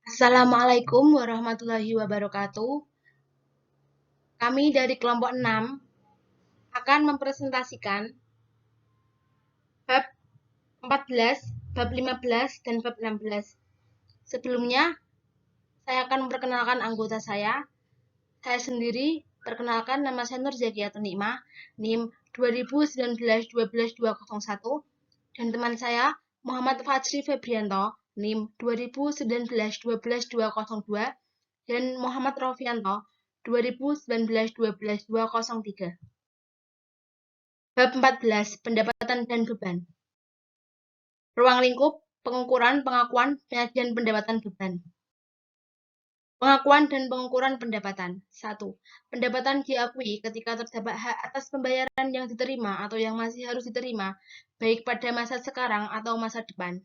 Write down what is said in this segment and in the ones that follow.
Assalamualaikum warahmatullahi wabarakatuh. Kami dari kelompok 6 akan mempresentasikan bab 14, bab 15, dan bab 16. Sebelumnya, saya akan memperkenalkan anggota saya. Saya sendiri, perkenalkan, nama saya Nur Zakiatun Nikmah, NIM 2019-12-201, dan teman saya Muhammad Fajri Febrianto, NIM 2019-12-202, dan Muhammad Rofianto, 2019-12-203. Bab 14, pendapatan dan beban. Ruang lingkup, pengukuran, pengakuan, penyajian pendapatan beban. Pengakuan dan pengukuran pendapatan. 1. Pendapatan diakui ketika terdapat hak atas pembayaran yang diterima atau yang masih harus diterima, baik pada masa sekarang atau masa depan.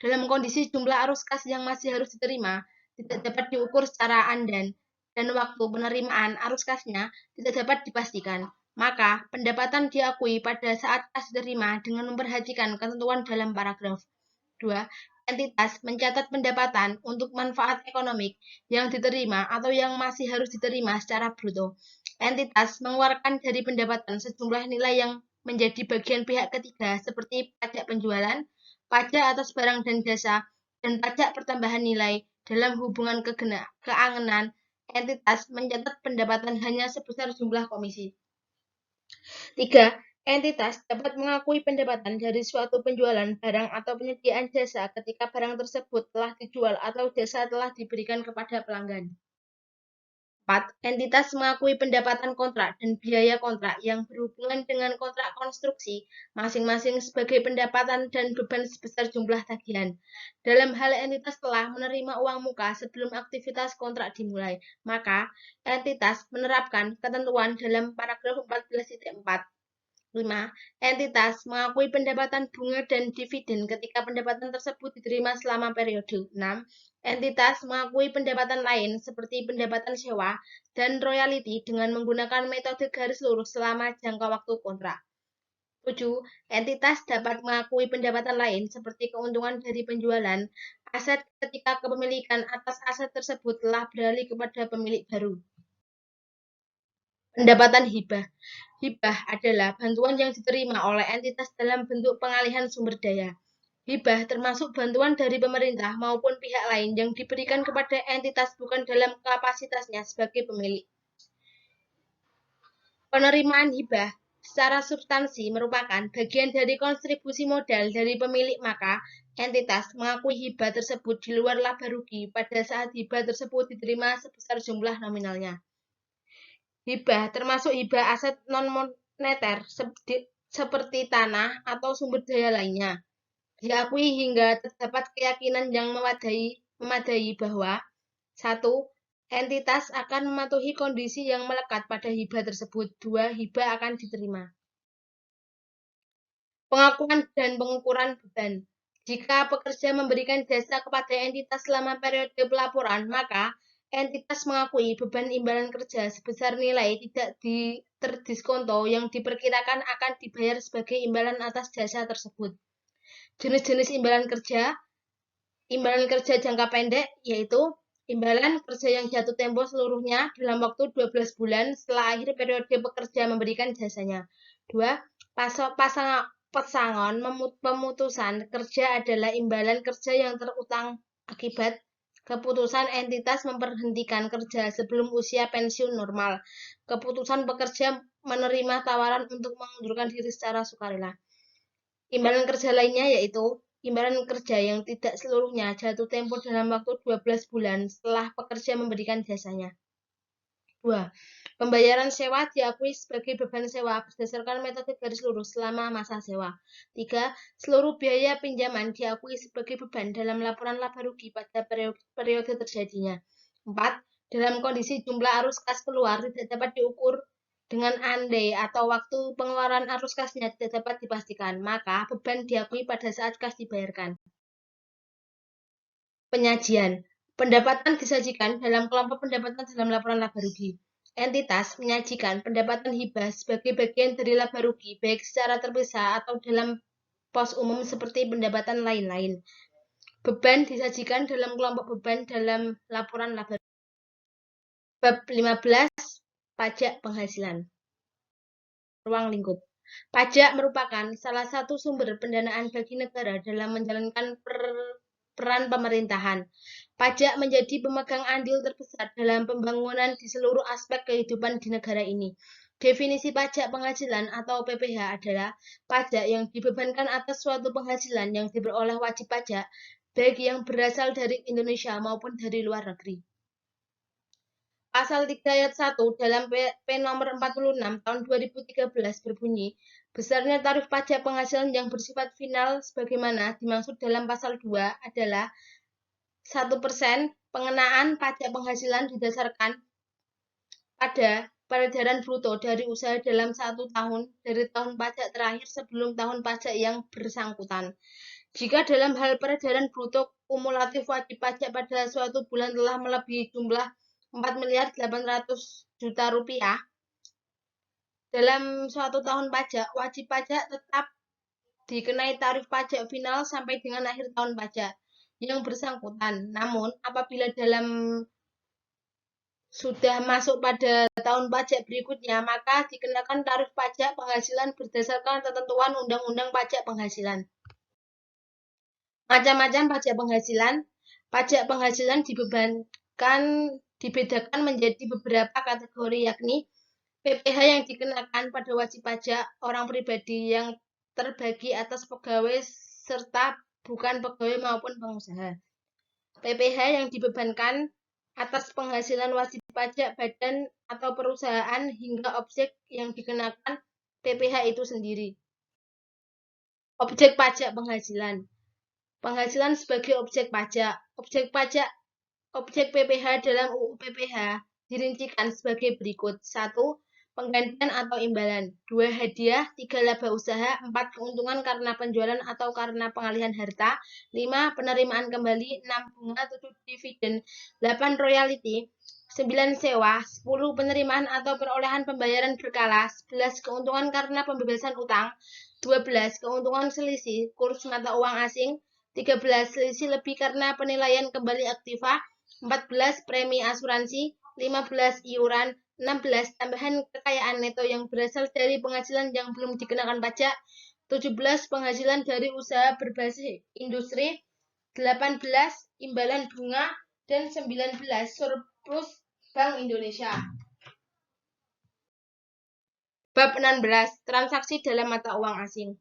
Dalam kondisi jumlah arus kas yang masih harus diterima, tidak dapat diukur secara andan, dan waktu penerimaan arus kasnya tidak dapat dipastikan. Maka, pendapatan diakui pada saat kas diterima dengan memperhatikan ketentuan dalam paragraf. 2. Entitas mencatat pendapatan untuk manfaat ekonomik yang diterima atau yang masih harus diterima secara bruto. Entitas mengeluarkan dari pendapatan sejumlah nilai yang menjadi bagian pihak ketiga seperti pajak penjualan, pajak atas barang dan jasa, dan pajak pertambahan nilai. Dalam hubungan keangenan, entitas mencatat pendapatan hanya sebesar jumlah komisi. 3. Entitas dapat mengakui pendapatan dari suatu penjualan barang atau penyediaan jasa ketika barang tersebut telah dijual atau jasa telah diberikan kepada pelanggan. 4. Entitas mengakui pendapatan kontrak dan biaya kontrak yang berhubungan dengan kontrak konstruksi masing-masing sebagai pendapatan dan beban sebesar jumlah tagihan. Dalam hal entitas telah menerima uang muka sebelum aktivitas kontrak dimulai, maka entitas menerapkan ketentuan dalam paragraf 14.4. 5. Entitas mengakui pendapatan bunga dan dividen ketika pendapatan tersebut diterima selama periode. 6. Entitas mengakui pendapatan lain seperti pendapatan sewa dan royalti dengan menggunakan metode garis lurus selama jangka waktu kontrak. 7. Entitas dapat mengakui pendapatan lain seperti keuntungan dari penjualan aset ketika kepemilikan atas aset tersebut telah beralih kepada pemilik baru. Pendapatan hibah. Hibah adalah bantuan yang diterima oleh entitas dalam bentuk pengalihan sumber daya. Hibah termasuk bantuan dari pemerintah maupun pihak lain yang diberikan kepada entitas bukan dalam kapasitasnya sebagai pemilik. Penerimaan hibah secara substansi merupakan bagian dari kontribusi modal dari pemilik, maka entitas mengakui hibah tersebut di luar laba rugi pada saat hibah tersebut diterima sebesar jumlah nominalnya. Hibah termasuk hibah aset non-moneter seperti tanah atau sumber daya lainnya. Diakui hingga terdapat keyakinan yang memadai bahwa 1. Entitas akan mematuhi kondisi yang melekat pada hibah tersebut. 2. Hibah akan diterima. Pengakuan dan pengukuran beban. Jika pekerja memberikan jasa kepada entitas selama periode pelaporan, maka entitas mengakui beban imbalan kerja sebesar nilai tidak terdiskonto yang diperkirakan akan dibayar sebagai imbalan atas jasa tersebut. Jenis-jenis imbalan kerja jangka pendek yaitu imbalan kerja yang jatuh tempo seluruhnya dalam waktu 12 bulan setelah akhir periode pekerja memberikan jasanya. 2. Pesangon pemutusan kerja adalah imbalan kerja yang terutang akibat keputusan entitas memberhentikan kerja sebelum usia pensiun normal. Keputusan pekerja menerima tawaran untuk mengundurkan diri secara sukarela. Imbalan kerja lainnya yaitu imbalan kerja yang tidak seluruhnya jatuh tempo dalam waktu 12 bulan setelah pekerja memberikan jasanya. 2. Pembayaran sewa diakui sebagai beban sewa berdasarkan metode garis lurus selama masa sewa. 3. Seluruh biaya pinjaman diakui sebagai beban dalam laporan laba rugi pada periode terjadinya. 4. Dalam kondisi jumlah arus kas keluar tidak dapat diukur dengan andai atau waktu pengeluaran arus kasnya tidak dapat dipastikan, maka beban diakui pada saat kas dibayarkan. Penyajian. Pendapatan disajikan dalam kelompok pendapatan dalam laporan laba rugi. Entitas menyajikan pendapatan hibah sebagai bagian dari laba rugi, baik secara terpisah atau dalam pos umum seperti pendapatan lain-lain. Beban disajikan dalam kelompok beban dalam laporan laba. Bab 15, pajak penghasilan. Ruang lingkup. Pajak merupakan salah satu sumber pendanaan bagi negara dalam menjalankan peran pemerintahan. Pajak menjadi pemegang andil terbesar dalam pembangunan di seluruh aspek kehidupan di negara ini. Definisi pajak penghasilan atau PPh adalah pajak yang dibebankan atas suatu penghasilan yang diperoleh wajib pajak, baik yang berasal dari Indonesia maupun dari luar negeri. Pasal 3 ayat 1 dalam PP nomor 46 tahun 2013 berbunyi, besarnya tarif pajak penghasilan yang bersifat final sebagaimana dimaksud dalam pasal 2 adalah 1% pengenaan pajak penghasilan didasarkan pada peredaran bruto dari usaha dalam 1 tahun dari tahun pajak terakhir sebelum tahun pajak yang bersangkutan. Jika dalam hal peredaran bruto kumulatif wajib pajak pada suatu bulan telah melebihi jumlah 4.800.000.000 rupiah, dalam suatu tahun pajak, wajib pajak tetap dikenai tarif pajak final sampai dengan akhir tahun pajak yang bersangkutan. Namun, apabila dalam sudah masuk pada tahun pajak berikutnya, maka dikenakan tarif pajak penghasilan berdasarkan ketentuan Undang-Undang Pajak Penghasilan. Macam-macam pajak penghasilan. Pajak penghasilan dibedakan menjadi beberapa kategori, yakni PPh yang dikenakan pada wajib pajak orang pribadi yang terbagi atas pegawai serta bukan pegawai maupun pengusaha. PPh yang dibebankan atas penghasilan wajib pajak badan atau perusahaan hingga objek yang dikenakan PPh itu sendiri. Objek pajak penghasilan. Penghasilan sebagai objek pajak. Objek PPh dalam UU PPh dirincikan sebagai berikut. 1. Penggantian atau imbalan. 2. Hadiah. 3. Laba usaha. 4. Keuntungan karena penjualan atau karena pengalihan harta. 5. Penerimaan kembali. 6. Bunga. 7. Dividen. 8. Royalti. 9. Sewa. 10. Penerimaan atau perolehan pembayaran berkala. 11. Keuntungan karena pembebasan utang. 12. Keuntungan selisih kurs mata uang asing. 13. Selisih lebih karena penilaian kembali aktiva. 14. Premi asuransi. 15. Iuran. 16. Tambahan kekayaan neto yang berasal dari penghasilan yang belum dikenakan pajak. 17. Penghasilan dari usaha berbasis industri. 18. Imbalan bunga. Dan 19. Surplus Bank Indonesia. Bab 16. Transaksi dalam mata uang asing.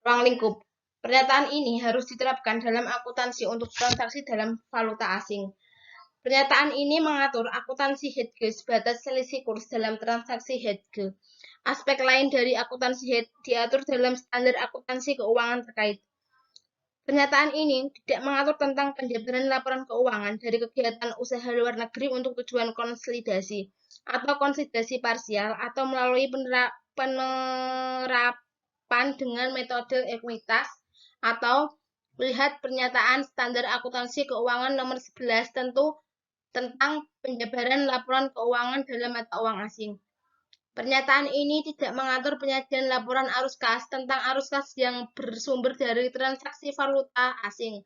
Ruang lingkup. Pernyataan ini harus diterapkan dalam akuntansi untuk transaksi dalam valuta asing. Pernyataan ini mengatur akuntansi hedge sebatas selisih kurs dalam transaksi hedge. Aspek lain dari akuntansi hedge diatur dalam standar akuntansi keuangan terkait. Pernyataan ini tidak mengatur tentang penjabaran laporan keuangan dari kegiatan usaha luar negeri untuk tujuan konsolidasi atau konsolidasi parsial atau melalui penerapan dengan metode ekuitas atau lihat pernyataan standar akuntansi keuangan nomor 11 tentang penjabaran laporan keuangan dalam mata uang asing. Pernyataan ini tidak mengatur penyajian laporan arus kas tentang arus kas yang bersumber dari transaksi valuta asing.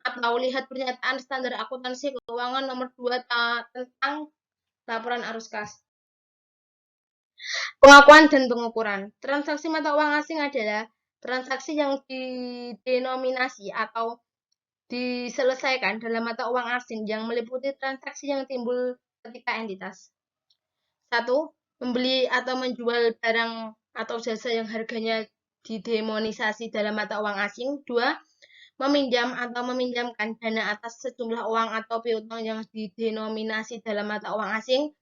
Atau lihat pernyataan standar akuntansi keuangan nomor 2 tentang laporan arus kas. Pengakuan dan pengukuran. Transaksi mata uang asing adalah transaksi yang didenominasi atau diselesaikan dalam mata uang asing yang meliputi transaksi yang timbul ketika entitas 1. Membeli atau menjual barang atau jasa yang harganya didenominasi dalam mata uang asing. 2. Meminjam atau meminjamkan dana atas sejumlah uang atau piutang yang didenominasi dalam mata uang asing.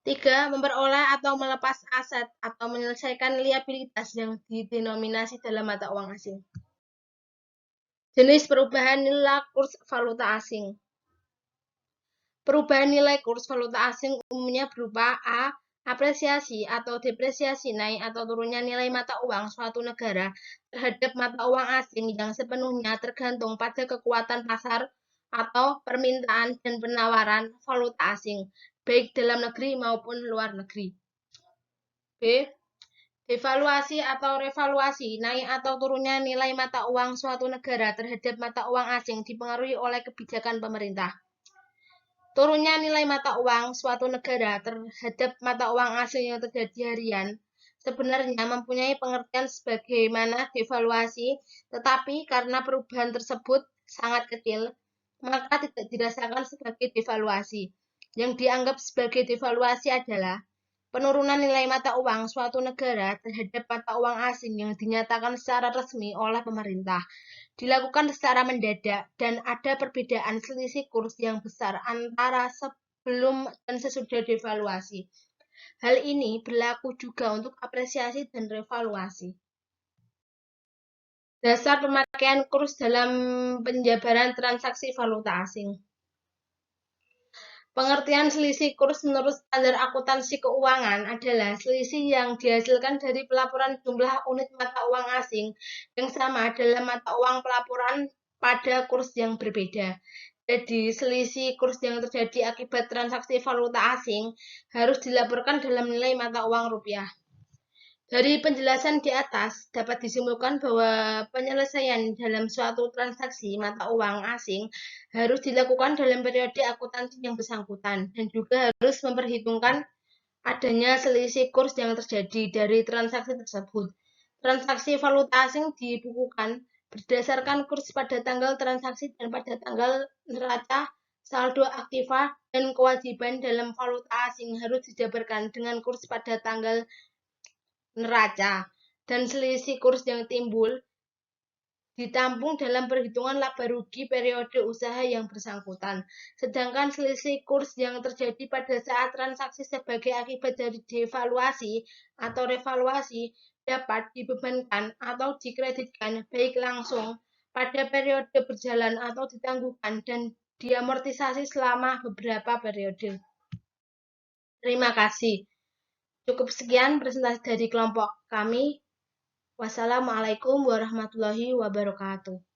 3. Memperoleh atau melepas aset atau menyelesaikan liabilitas yang didenominasi dalam mata uang asing. Jenis perubahan nilai kurs valuta asing. Perubahan nilai kurs valuta asing umumnya berupa A. Apresiasi atau depresiasi naik atau turunnya nilai mata uang suatu negara terhadap mata uang asing yang sepenuhnya tergantung pada kekuatan pasar atau permintaan dan penawaran valuta asing, baik dalam negeri maupun luar negeri. B. Devaluasi atau revaluasi, naik atau turunnya nilai mata uang suatu negara terhadap mata uang asing dipengaruhi oleh kebijakan pemerintah. Turunnya nilai mata uang suatu negara terhadap mata uang asing yang terjadi harian sebenarnya mempunyai pengertian sebagaimana devaluasi, tetapi karena perubahan tersebut sangat kecil, maka tidak dirasakan sebagai devaluasi. Yang dianggap sebagai devaluasi adalah penurunan nilai mata uang suatu negara terhadap mata uang asing yang dinyatakan secara resmi oleh pemerintah dilakukan secara mendadak dan ada perbedaan selisih kurs yang besar antara sebelum dan sesudah devaluasi. Hal ini berlaku juga untuk apresiasi dan revaluasi. Dasar pemakaian kurs dalam penjabaran transaksi valuta asing. Pengertian selisih kurs menurut standar akuntansi keuangan adalah selisih yang dihasilkan dari pelaporan jumlah unit mata uang asing yang sama dalam mata uang pelaporan pada kurs yang berbeda. Jadi, selisih kurs yang terjadi akibat transaksi valuta asing harus dilaporkan dalam nilai mata uang rupiah. Dari penjelasan di atas, dapat disimpulkan bahwa penyelesaian dalam suatu transaksi mata uang asing harus dilakukan dalam periode akuntansi yang bersangkutan dan juga harus memperhitungkan adanya selisih kurs yang terjadi dari transaksi tersebut. Transaksi valuta asing dibukukan berdasarkan kurs pada tanggal transaksi dan pada tanggal neraca saldo aktiva dan kewajiban dalam valuta asing harus dijabarkan dengan kurs pada tanggal neraca dan selisih kurs yang timbul ditampung dalam perhitungan laba rugi periode usaha yang bersangkutan. Sedangkan selisih kurs yang terjadi pada saat transaksi sebagai akibat dari devaluasi atau revaluasi dapat dibebankan atau dikreditkan baik langsung pada periode berjalan atau ditangguhkan dan diamortisasi selama beberapa periode. Terima kasih. Cukup sekian presentasi dari kelompok kami. Wassalamualaikum warahmatullahi wabarakatuh.